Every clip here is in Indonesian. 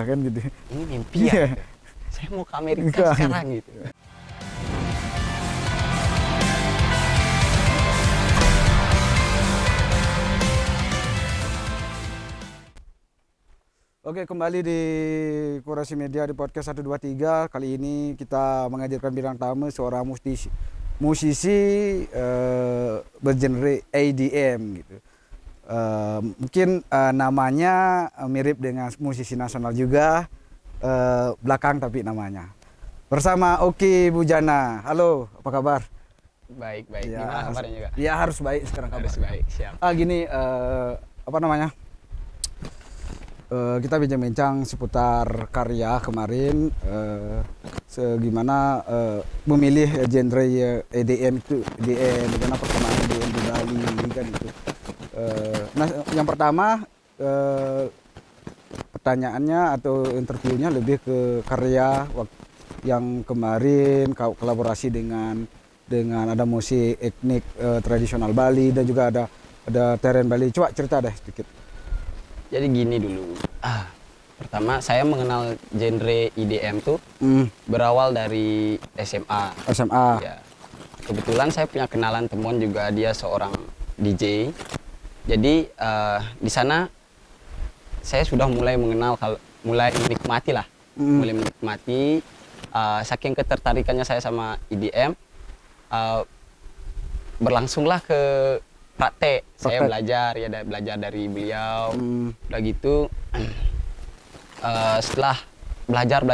ya kan gitu. Ini mimpi ya. Gitu. Saya mau ke Amerika sekarang gitu. Oke, kembali di Kurasi Media di podcast 123. Kali ini kita menghadirkan bintang tamu seorang musisi bergenre EDM gitu. Mungkin namanya mirip dengan musisi nasional juga, belakang tapi namanya. Bersama Oki Bujana. Halo, apa kabar? Baik. Ya, Gimana kabarnya juga? Ya harus baik sekarang kabar. Harus baik, siap. Gini, apa namanya? Kita bincang-bincang seputar karya kemarin, gimana memilih genre EDM itu, EDM, karena perkembangan EDM di Bali kan itu. Nah, yang pertama pertanyaannya atau interviewnya lebih ke karya yang kemarin kolaborasi dengan ada musik etnik tradisional Bali dan juga ada tarian Bali. Coba cerita deh sedikit. Jadi gini dulu, pertama saya mengenal genre EDM tuh berawal dari SMA. Ya. Kebetulan saya punya kenalan teman juga, dia seorang DJ. Jadi di sana saya sudah mulai mengenal, mulai menikmati lah, mulai menikmati. Saking ketertarikannya saya sama EDM, berlangsunglah ke praktek. Saya belajar dari beliau. Udah gitu setelah belajar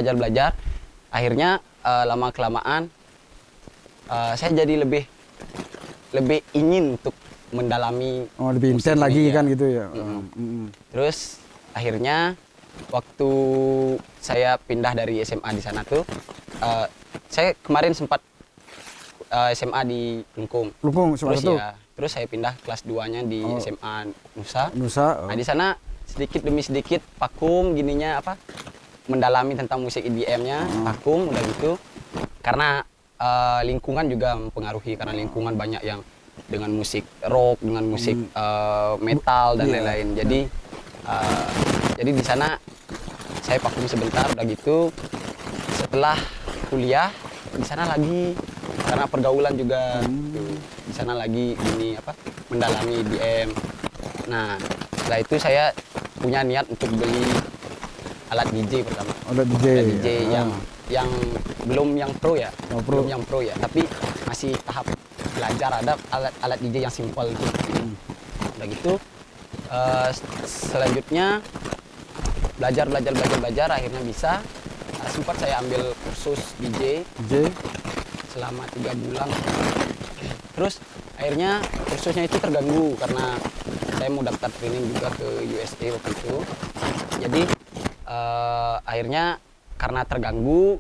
akhirnya lama kelamaan saya jadi lebih ingin untuk mendalami lebih intens lagi kan gitu ya. Terus akhirnya waktu saya pindah dari SMA di sana tuh, saya kemarin sempat SMA di Kelungkung. Terus ya, terus saya pindah kelas 2-nya di SMA Nusa. Nah, di sana sedikit demi sedikit vakum gininya mendalami tentang musik EDM-nya, vakum udah gitu. Karena lingkungan juga mempengaruhi, karena lingkungan banyak yang dengan musik rock, dengan musik metal dan lain-lain. Jadi di sana saya vakum sebentar udah gitu. Setelah kuliah di sana lagi, karena pergaulan juga di sana lagi mendalami EDM. Nah, setelah itu saya punya niat untuk beli alat DJ pertama. Alat DJ yang belum yang pro ya. Belum yang pro ya, tapi masih tahap belajar. Ada alat DJ yang simpel gitu. Udah gitu selanjutnya belajar akhirnya bisa. Sempat saya ambil kursus DJ selama 3 bulan. Terus akhirnya kursusnya itu terganggu karena saya mau daftar training juga ke USA waktu itu. Jadi akhirnya karena terganggu,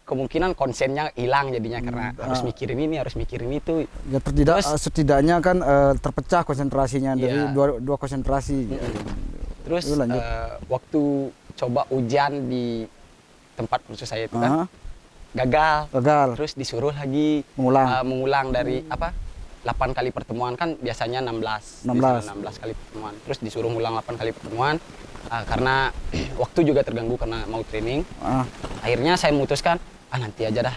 kemungkinan konsennya hilang jadinya, karena harus mikirin ini, harus mikirin itu. Ya setidaknya kan terpecah konsentrasinya dari dua konsentrasi. Terus waktu coba ujian di tempat kursus saya itu kan gagal. Terus disuruh lagi mengulang dari 8 kali pertemuan, kan biasanya 16 kali pertemuan. Terus disuruh mengulang 8 kali pertemuan karena waktu juga terganggu karena mau training. Akhirnya saya memutuskan nanti aja dah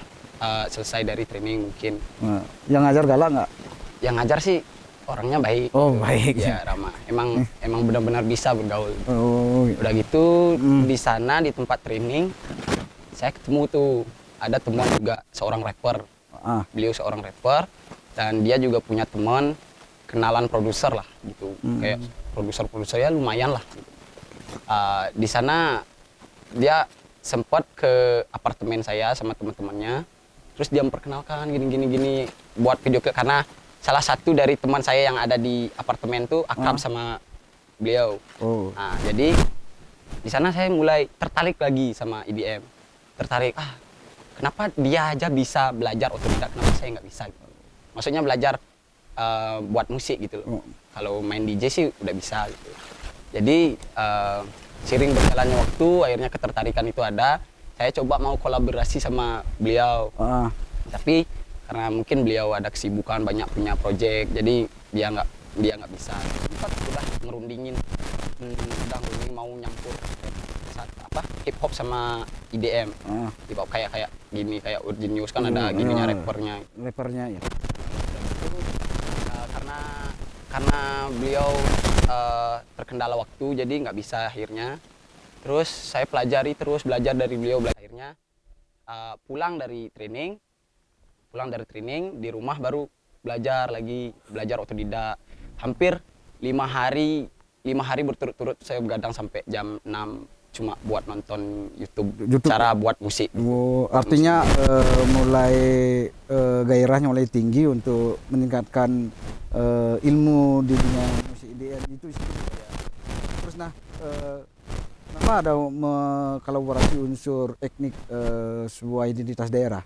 selesai dari training mungkin. Yang ngajar galak nggak? Yang ngajar sih orangnya baik. Baik. Ya ramah. Emang benar-benar bisa bergaul. Udah gitu di sana di tempat training saya ketemu tuh ada teman juga seorang rapper. Beliau seorang rapper dan dia juga punya teman kenalan produser lah gitu. Kayak produser ya lumayan lah. Gitu. Di sana dia sempat ke apartemen saya sama teman-temannya. Terus dia memperkenalkan gini buat video klip, karena salah satu dari teman saya yang ada di apartemen tuh akrab sama beliau. Nah, jadi di sana saya mulai tertarik lagi sama EDM. Tertarik, kenapa dia aja bisa belajar otodidak, kenapa saya nggak bisa gitu. Maksudnya belajar buat musik gitu loh. Kalau main DJ sih udah bisa gitu. Jadi seiring berjalannya waktu, akhirnya ketertarikan itu ada. Saya coba mau kolaborasi sama beliau. Tapi karena mungkin beliau ada kesibukan, banyak punya project, jadi dia nggak bisa. Sempat udah ngerundingin mau nyampur saat hip hop sama EDM. Hip hop kayak gini, kayak Urgenius kan ada gininya rappernya ya. Itu karena beliau terkendala waktu jadi nggak bisa akhirnya. Terus saya pelajari terus, belajar dari beliau, akhirnya pulang dari training di rumah baru belajar otodidak. Hampir 5 hari berturut-turut saya begadang sampai jam 6 cuma buat nonton YouTube. Cara buat musik. Artinya mulai gairahnya mulai tinggi untuk meningkatkan ilmu di dunia musik IDM itu. Terus kenapa ada kolaborasi unsur etnik sebuah identitas daerah?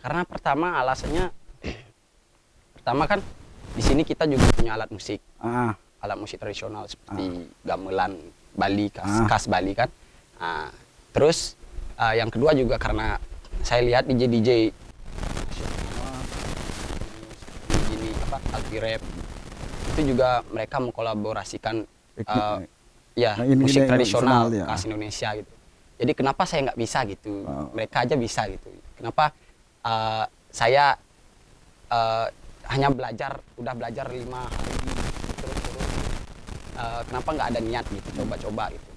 Karena alasannya pertama kan di sini kita juga punya alat musik. Alat musik tradisional seperti gamelan Bali, khas Bali kan. Terus yang kedua juga karena saya lihat DJ gini Alfirep itu juga mereka mengkolaborasikan musik tradisional khas Indonesia gitu. Jadi kenapa saya nggak bisa gitu? Mereka aja bisa gitu. Kenapa saya hanya udah belajar 5 hari terus kenapa nggak ada niat gitu, coba-coba gitu.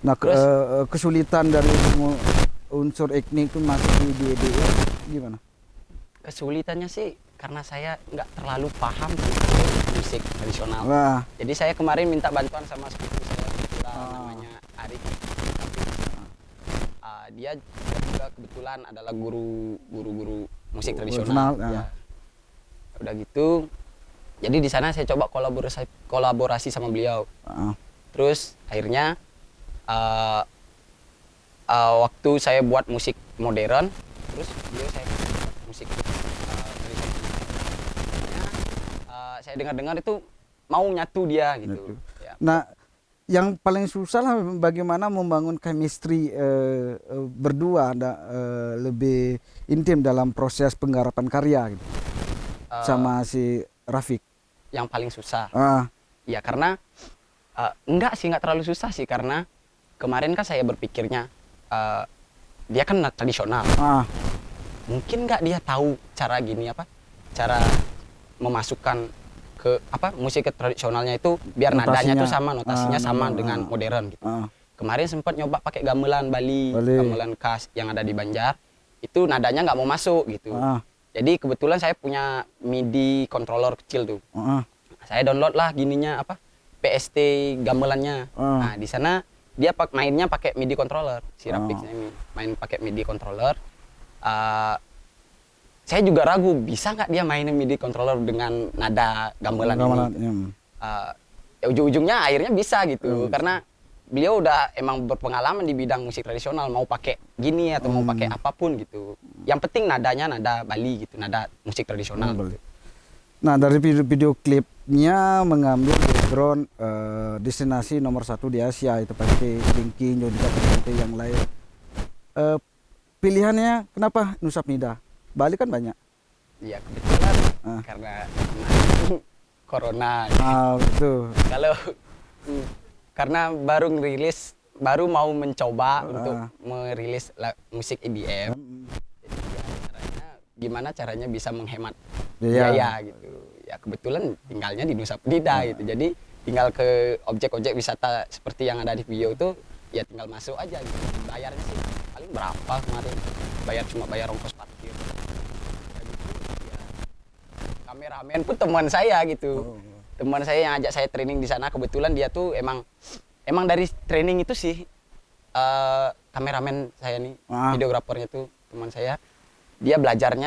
Nah, terus, kesulitan dari unsur etnik itu masuk di EDM gimana? Kesulitannya sih karena saya nggak terlalu paham tentang musik tradisional. Jadi saya kemarin minta bantuan sama sepupu saya namanya Arik. Dia juga kebetulan adalah guru musik tradisional. Ya. Udah gitu, jadi di sana saya coba kolaborasi sama beliau. Terus akhirnya waktu saya buat musik modern, terus beliau saya musik tradisional. Saya dengar itu mau nyatu dia gitu. Ya. Nah, yang paling susah lah bagaimana membangun chemistry berdua lebih intim dalam proses penggarapan karya gitu. Sama si Rafiq. Yang paling susah. Ya karena enggak terlalu susah sih, karena kemarin kan saya berpikirnya dia kan tradisional. Mungkin nggak dia tahu cara cara memasukkan ke musik tradisionalnya itu biar nadanya tuh sama, notasinya sama dengan modern gitu. Kemarin sempat nyoba pakai gamelan Bali, gamelan khas yang ada di Banjar, itu nadanya nggak mau masuk gitu. Jadi kebetulan saya punya MIDI controller kecil tuh. Saya download lah gininya PST gamelannya. Nah, di sana dia mainnya pakai MIDI controller. Si Rafiq ini main pakai MIDI controller. Saya juga ragu bisa nggak dia mainin MIDI controller dengan nada gamelan ini. Ujung-ujungnya akhirnya bisa gitu. Karena beliau udah emang berpengalaman di bidang musik tradisional, mau pakai gini atau mau pakai apapun gitu. Yang penting nadanya nada Bali gitu, nada musik tradisional. Nah, dari video klipnya mengambil background destinasi nomor 1 di Asia, itu pasti Linky, juga seperti yang lain. Pilihannya kenapa Nusa Penida? Bali kan banyak. Iya, kebetulan karena corona. Betul. Kalau karena baru mau mencoba untuk merilis musik EDM. Jadi gimana caranya bisa menghemat biaya gitu. Ya kebetulan tinggalnya di Nusa Penida gitu. Jadi tinggal ke objek-objek wisata seperti yang ada di video itu, ya tinggal masuk aja gitu. Bayarnya sih paling berapa kemarin? Cuma bayar ongkos parkir. Ya, kameramen pun teman saya gitu. Teman saya yang ajak saya training di sana, kebetulan dia tuh emang dari training itu sih kameramen saya nih, videografernya tuh teman saya. Dia belajar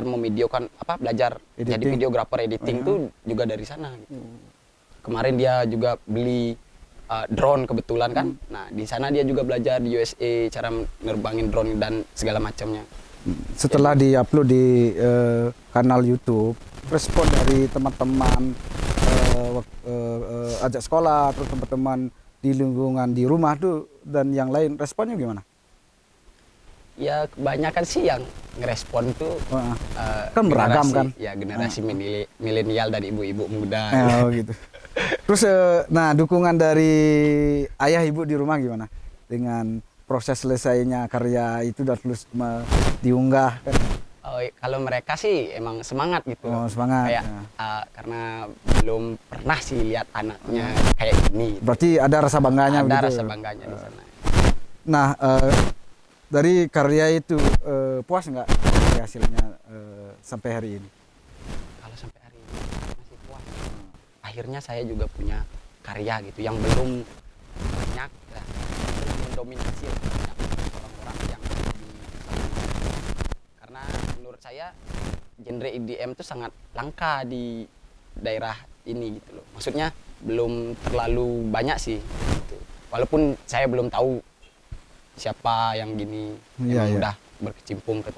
memvideokan belajar editing. Jadi videografer editing tuh juga dari sana gitu. Kemarin dia juga beli drone kebetulan kan. Nah, di sana dia juga belajar di USA cara nerbangin drone dan segala macamnya. Setelah di-upload di kanal YouTube, respon dari teman-teman ajak sekolah, terus teman-teman di lingkungan di rumah tuh dan yang lain, responnya gimana? Ya kebanyakan sih yang ngerespon tuh kan beragam kan? Ya generasi milenial dari ibu-ibu muda. Gitu. Terus nah dukungan dari ayah ibu di rumah gimana? dengan proses selesainya karya itu dan terus diunggah kan? Oh, kalau mereka sih emang semangat gitu. Oh, semangat. Kayak karena belum pernah sih lihat anaknya kayak gini. Berarti ada rasa bangganya Ada begitu. rasa bangganya di sana. Nah, dari karya itu puas nggak dari hasilnya sampai hari ini? Kalau sampai hari ini masih puas. Akhirnya saya juga punya karya gitu yang belum banyak, belum mendominasi orang-orang yang di karena menurut saya genre EDM itu sangat langka di daerah ini gitu loh. Maksudnya belum terlalu banyak sih gitu. Walaupun saya belum tahu siapa yang gini yang udah berkecimpung ke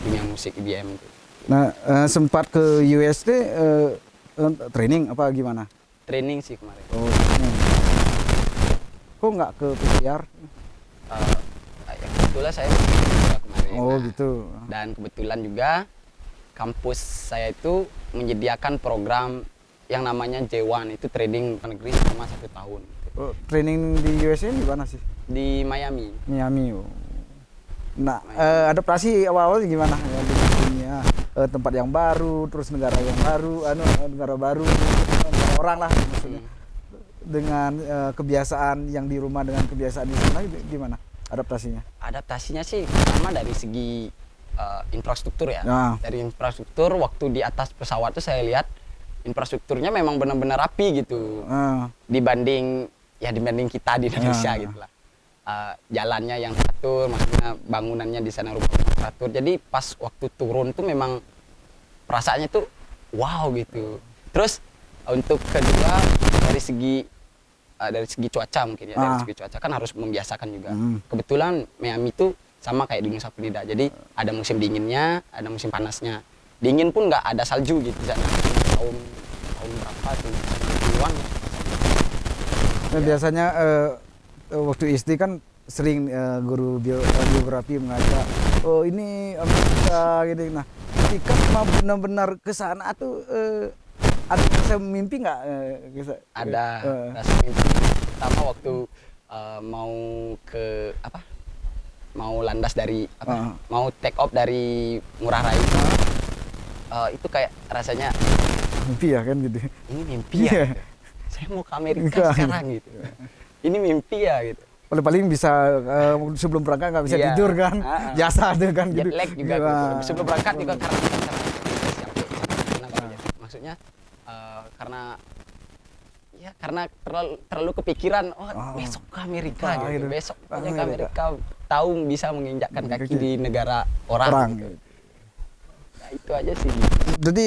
dunia musik EDM itu. Nah, sempat ke USD training apa gimana? Training sih kemarin. Oh, kok nggak ke PCR? Ya kebetulan saya juga kemarin. Oh gitu. Dan kebetulan juga kampus saya itu menyediakan program yang namanya J1, itu trading luar negeri selama 1 tahun. Oh, training di USA di mana sih? Di Miami. Miami. Oh. Nah, adaptasi awal-awal gimana ya di dunia tempat yang baru, terus negara yang baru, negara baru, orang lah maksudnya. Dengan kebiasaan yang di rumah dengan kebiasaan di sana gimana adaptasinya? Adaptasinya sih pertama dari segi infrastruktur ya. Nah. Dari infrastruktur, waktu di atas pesawat tuh saya lihat infrastrukturnya memang benar-benar rapi gitu. Dibanding kita di Indonesia gitu lah. Jalannya yang teratur, maksudnya bangunannya di sana rumahnya teratur. Jadi pas waktu turun tuh memang perasaannya tuh wow gitu. Terus untuk kedua dari segi cuaca mungkin ya, dari segi cuaca kan harus membiasakan juga. Kebetulan Miami itu sama kayak di Nusa Penida. Jadi ada musim dinginnya, ada musim panasnya. Dingin pun nggak ada salju gitu di sana. Tahun berapa tuh? 90-an ya. Nah, biasanya waktu SD kan sering guru geografi mengajak, oh ini Amerika gitu. Nah, ketika mau benar-benar ke sana tuh ada rasa mimpi nggak? Ada rasa mimpi. Pertama waktu mau landas dari mau take off dari Ngurah Rai. Itu kayak rasanya mimpi ya kan gitu. Ini mimpi ya. Gitu. Saya mau ke Amerika sekarang gitu. Ini mimpi ya gitu. Paling bisa sebelum berangkat nggak bisa tidur kan, biasa tuh kan. Jet gitu. lag juga gitu. Sebelum berangkat juga maksudnya karena terlalu kepikiran besok ke Amerika gitu. Besok ke Amerika tahu bisa menginjakkan kaki di negara orang gitu. Nah, itu aja sih. Jadi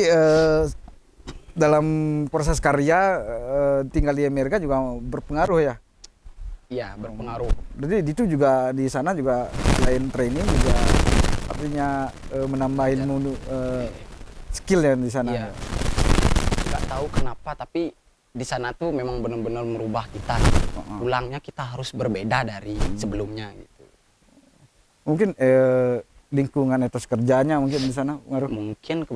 dalam proses karya tinggal di Amerika juga berpengaruh ya? Iya, berpengaruh. Jadi itu juga di sana juga selain training juga artinya menambahin skill ya di sana. Iya. Nggak tahu kenapa tapi di sana tuh memang benar-benar merubah kita. Pulangnya kita harus berbeda dari sebelumnya gitu. Mungkin lingkungan etos kerjanya mungkin di sana pengaruh. Mungkin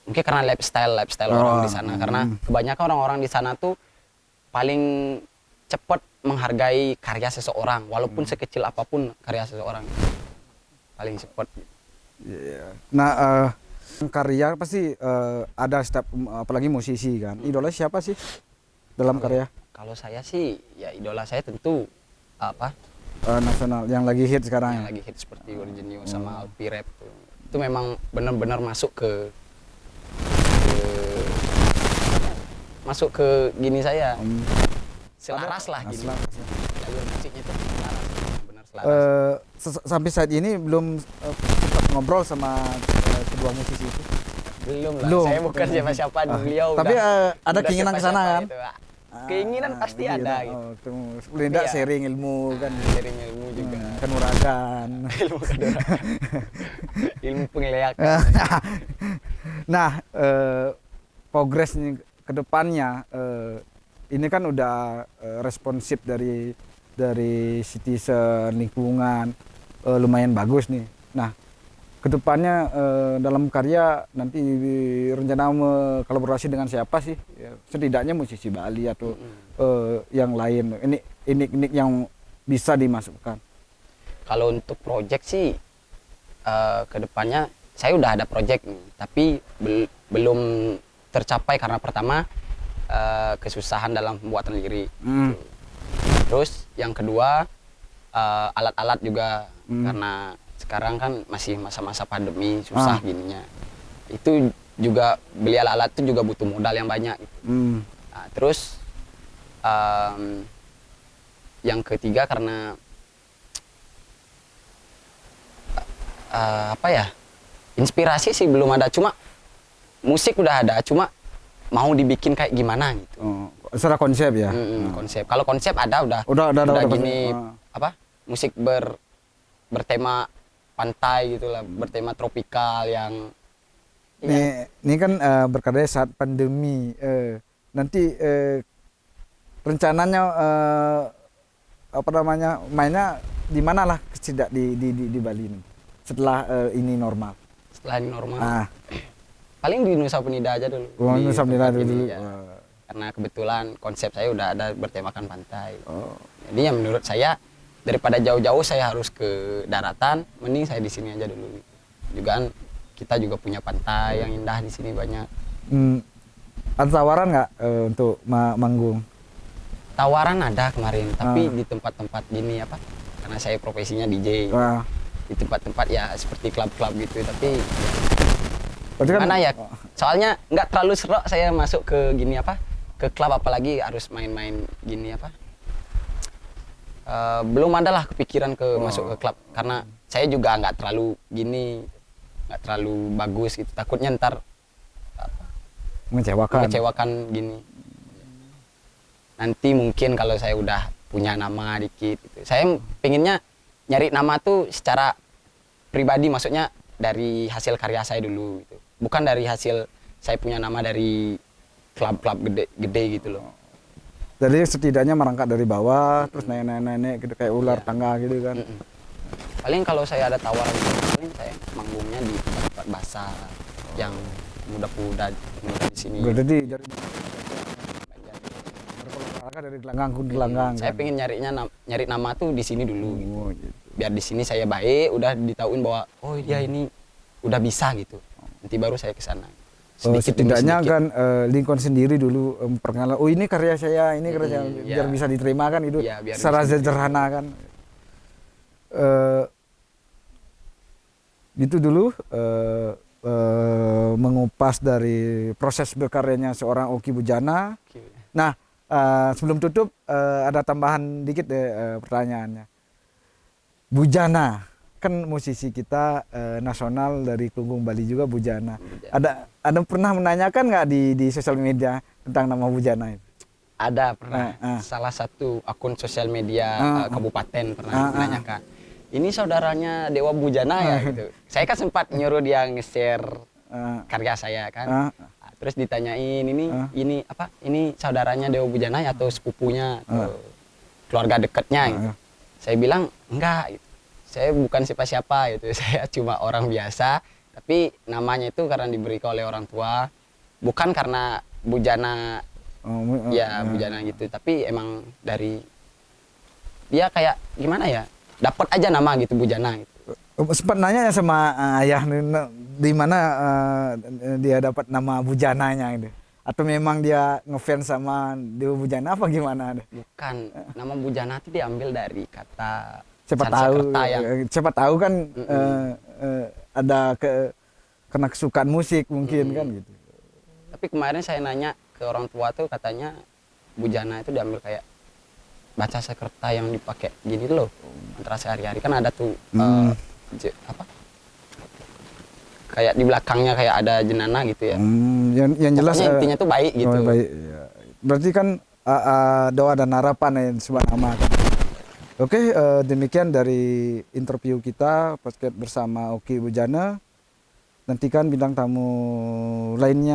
mungkin karena lifestyle orang di sana, karena kebanyakan orang-orang di sana tuh paling cepat menghargai karya seseorang walaupun sekecil apapun karya seseorang paling cepat. Nah, karya pasti ada setiap apalagi musisi kan. Idola siapa sih dalam karya? Kalau saya sih ya idola saya tentu nasional yang lagi hit sekarang. Yang lagi hit seperti Virginio sama Alpi Rap itu memang benar-benar masuk ke gini saya. Selaras lah gini. Jalur musiknya itu selaras. Sampai saat ini belum sempat ngobrol sama kedua musisi itu. Belum lah. Saya bukan siapa-siapa beliau. Tapi ada keinginan ke sana kan? Itu, keinginan pasti ada gitu. Tidak sharing ilmu kan. Sharing ilmu juga. Kanuragan. Ilmu kanuragan. Ilmu penglihakan. Nah, progresnya ke depannya ini kan udah responsif dari citizen lingkungan lumayan bagus nih. Nah, kedepannya dalam karya nanti rencana kolaborasi dengan siapa sih? Ya, setidaknya musisi Bali atau yang lain. inik-inik yang bisa dimasukkan? Kalau untuk project sih kedepannya saya udah ada project nih, tapi belum tercapai karena pertama kesusahan dalam pembuatan lirik. Terus yang kedua alat-alat juga karena sekarang kan masih masa-masa pandemi susah gininya. Itu juga beli alat-alat itu juga butuh modal yang banyak. Nah, terus yang ketiga karena apa ya, inspirasi sih belum ada, cuma musik udah ada, cuma mau dibikin kayak gimana gitu. Secara konsep ya. Konsep. Kalau konsep ada udah gini apa, musik bertema pantai gitulah, bertema tropikal yang ini kan berkarya saat pandemi. Nanti rencananya apa namanya, mainnya di mana lah, tidak di Bali nih setelah ini normal. Setelah ini normal. Paling di Nusa Penida aja dulu. Nusa Penida dulu. Ya. Karena kebetulan konsep saya udah ada bertemakan pantai. Jadi ya menurut saya daripada jauh-jauh saya harus ke daratan, mending saya di sini aja dulu. Juga kan kita juga punya pantai yang indah di sini banyak. Ada tawaran nggak untuk manggung? Tawaran ada kemarin, tapi di tempat-tempat gini apa? Karena saya profesinya DJ. Di tempat-tempat ya seperti klub-klub gitu, tapi gimana ya? Soalnya nggak terlalu serok saya masuk ke gini apa? Ke klub, apalagi harus main-main gini apa? Belum ada lah kepikiran masuk ke klub, karena saya juga nggak terlalu gini, nggak terlalu bagus gitu, takutnya ntar mengecewakan gini. Nanti mungkin kalau saya udah punya nama dikit gitu. Saya pengennya nyari nama tuh secara pribadi, maksudnya dari hasil karya saya dulu gitu, bukan dari hasil saya punya nama dari klub-klub gede gitu loh. Jadi setidaknya merangkak dari bawah, terus naik gitu, kayak ular tangga gitu kan. Paling kalau saya ada tawaran, paling saya manggungnya di tempat-tempat basah yang muda di sini. Jadi dari gelanggang ke gelanggang. Saya pengen nyari nama tuh di sini dulu gitu. Biar di sini saya baik, udah ditauin bahwa oh dia ini udah bisa gitu. Nanti baru saya ke sana. Setidaknya kan Lincoln sendiri dulu memperkenalkan, oh ini karya saya, ini karya saya, biar bisa diterima kan itu secara sederhana kan. Itu dulu mengupas dari proses berkaryanya seorang Oki Bujana. Nah, sebelum tutup ada tambahan dikit deh pertanyaannya. Bujana kan musisi kita nasional dari Klungkung Bali juga, Bujana. Ada pernah menanyakan nggak di sosial media tentang nama Bujana itu? Ada, pernah. Salah satu akun sosial media kabupaten pernah menanyakan. Ini saudaranya Dewa Bujana ya gitu. Saya kan sempat nyuruh dia nge-share karya saya kan. Terus ditanyain ini apa? Ini saudaranya Dewa Bujana ya, atau sepupunya atau keluarga dekatnya gitu. Saya bilang enggak gitu. Saya bukan siapa-siapa gitu. Saya cuma orang biasa, tapi namanya itu karena diberikan oleh orang tua, bukan karena Bujana Bujana gitu, tapi emang dari dia kayak gimana ya? Dapat aja nama gitu Bujana gitu. Sempat nanya sama ayah di mana dia dapat nama Bujananya gitu. Atau memang dia ngefans sama Dewa Bujana apa gimana? Bukan, nama Bujana itu diambil dari kata siapa tahu kan ada kena kesukaan musik mungkin kan gitu. Tapi kemarin saya nanya ke orang tua tuh, katanya Bujana itu diambil kayak baca Sakerta yang dipakai gini loh, antara sehari-hari kan ada tuh apa kayak di belakangnya kayak ada jenana gitu ya. Yang jelas intinya tuh baik gitu. Baik, ya. Berarti kan doa dan harapan ya sebuah nama kan. Oke, demikian dari interview kita podcast bersama Oki Bujana. Nantikan bintang tamu lainnya.